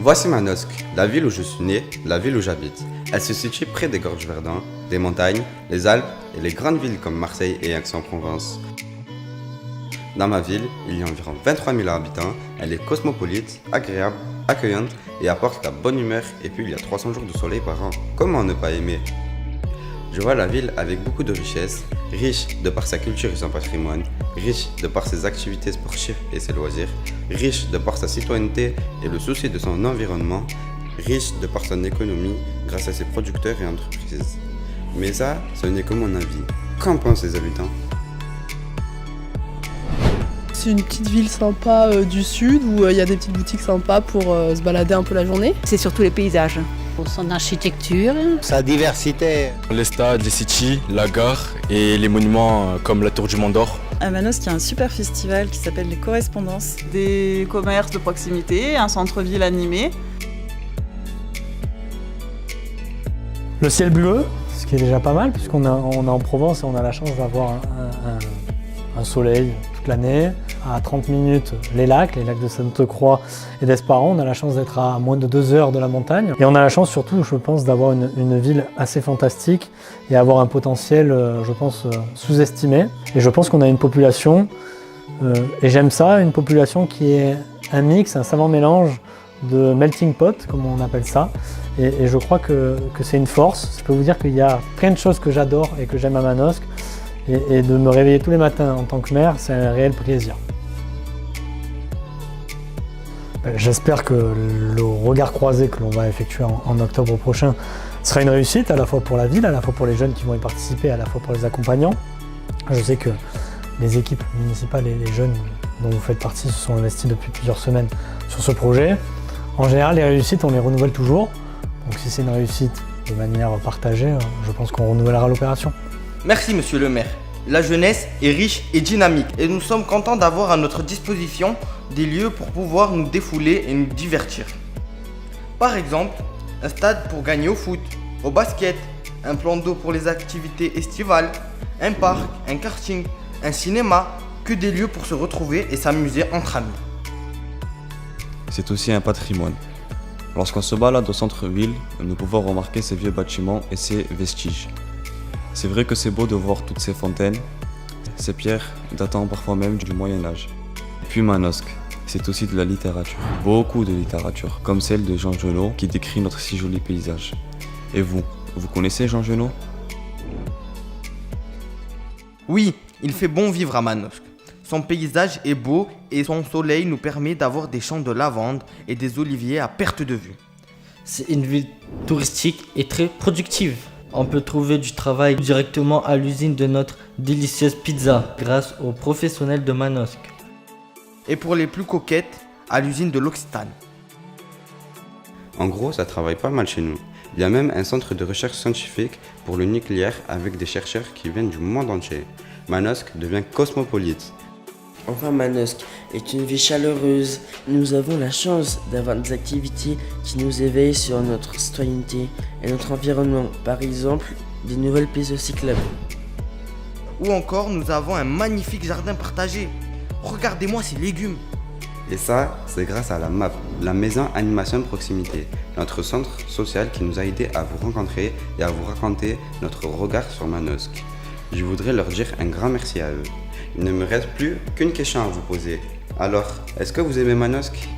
Voici Manosque, la ville où je suis né, la ville où j'habite. Elle se situe près des gorges verdun, des montagnes, les Alpes et les grandes villes comme Marseille et Aix-en-Provence. Dans ma ville, il y a environ 23 000 habitants, elle est cosmopolite, agréable, accueillante et apporte la bonne humeur, et puis il y a 300 jours de soleil par an. Comment ne pas aimer? Je vois la ville avec beaucoup de richesses, riche de par sa culture et son patrimoine, riche de par ses activités sportives et ses loisirs, riche de par sa citoyenneté et le souci de son environnement, riche de par son économie grâce à ses producteurs et entreprises. Mais ça, ce n'est que mon avis. Qu'en pensent les habitants? C'est une petite ville sympa du sud où il y a des petites boutiques sympas pour se balader un peu la journée. C'est surtout les paysages. Pour son architecture, sa diversité. Les stades, les cities, la gare et les monuments comme la Tour du Mont d'Or. À Manosque, il y a un super festival qui s'appelle les Correspondances. Des commerces de proximité, un centre-ville animé. Le ciel bleu, ce qui est déjà pas mal puisqu'on est en Provence et on a la chance d'avoir un soleil toute l'année. À 30 minutes, les lacs de Sainte-Croix et d'Esparron. On a la chance d'être à moins de 2 heures de la montagne. Et on a la chance surtout, je pense, d'avoir une ville assez fantastique et avoir un potentiel, je pense, sous-estimé. Et je pense qu'on a une population, et j'aime ça, une population qui est un mix, un savant mélange de melting pot, comme on appelle ça. Et je crois que c'est une force. Je peux vous dire qu'il y a plein de choses que j'adore et que j'aime à Manosque. Et de me réveiller tous les matins en tant que maire, c'est un réel plaisir. J'espère que le regard croisé que l'on va effectuer en octobre prochain sera une réussite, à la fois pour la ville, à la fois pour les jeunes qui vont y participer, à la fois pour les accompagnants. Je sais que les équipes municipales et les jeunes dont vous faites partie se sont investis depuis plusieurs semaines sur ce projet. En général, les réussites, on les renouvelle toujours. Donc si c'est une réussite de manière partagée, je pense qu'on renouvellera l'opération. Merci monsieur le maire. La jeunesse est riche et dynamique et nous sommes contents d'avoir à notre disposition des lieux pour pouvoir nous défouler et nous divertir. Par exemple, un stade pour gagner au foot, au basket, un plan d'eau pour les activités estivales, un parc, un karting, un cinéma, que des lieux pour se retrouver et s'amuser entre amis. C'est aussi un patrimoine. Lorsqu'on se balade au centre-ville, nous pouvons remarquer ces vieux bâtiments et ces vestiges. C'est vrai que c'est beau de voir toutes ces fontaines, ces pierres datant parfois même du Moyen-Âge. Et puis Manosque, c'est aussi de la littérature, beaucoup de littérature, comme celle de Jean Genot qui décrit notre si joli paysage. Et vous connaissez Jean Genot? Oui, il fait bon vivre à Manosque. Son paysage est beau et son soleil nous permet d'avoir des champs de lavande et des oliviers à perte de vue. C'est une ville touristique et très productive. On peut trouver du travail directement à l'usine de notre délicieuse pizza grâce aux professionnels de Manosque. Et pour les plus coquettes, à l'usine de l'Occitane. En gros, ça travaille pas mal chez nous. Il y a même un centre de recherche scientifique pour le nucléaire avec des chercheurs qui viennent du monde entier. Manosque devient cosmopolite. Enfin, Manosque est une ville chaleureuse. Nous avons la chance d'avoir des activités qui nous éveillent sur notre citoyenneté et notre environnement. Par exemple, des nouvelles pistes cyclables. Ou encore, nous avons un magnifique jardin partagé. Regardez-moi ces légumes. Et ça, c'est grâce à la MAP, la Maison Animation de Proximité, notre centre social qui nous a aidés à vous rencontrer et à vous raconter notre regard sur Manosque. Je voudrais leur dire un grand merci à eux. Il ne me reste plus qu'une question à vous poser. Alors, est-ce que vous aimez Manosque ?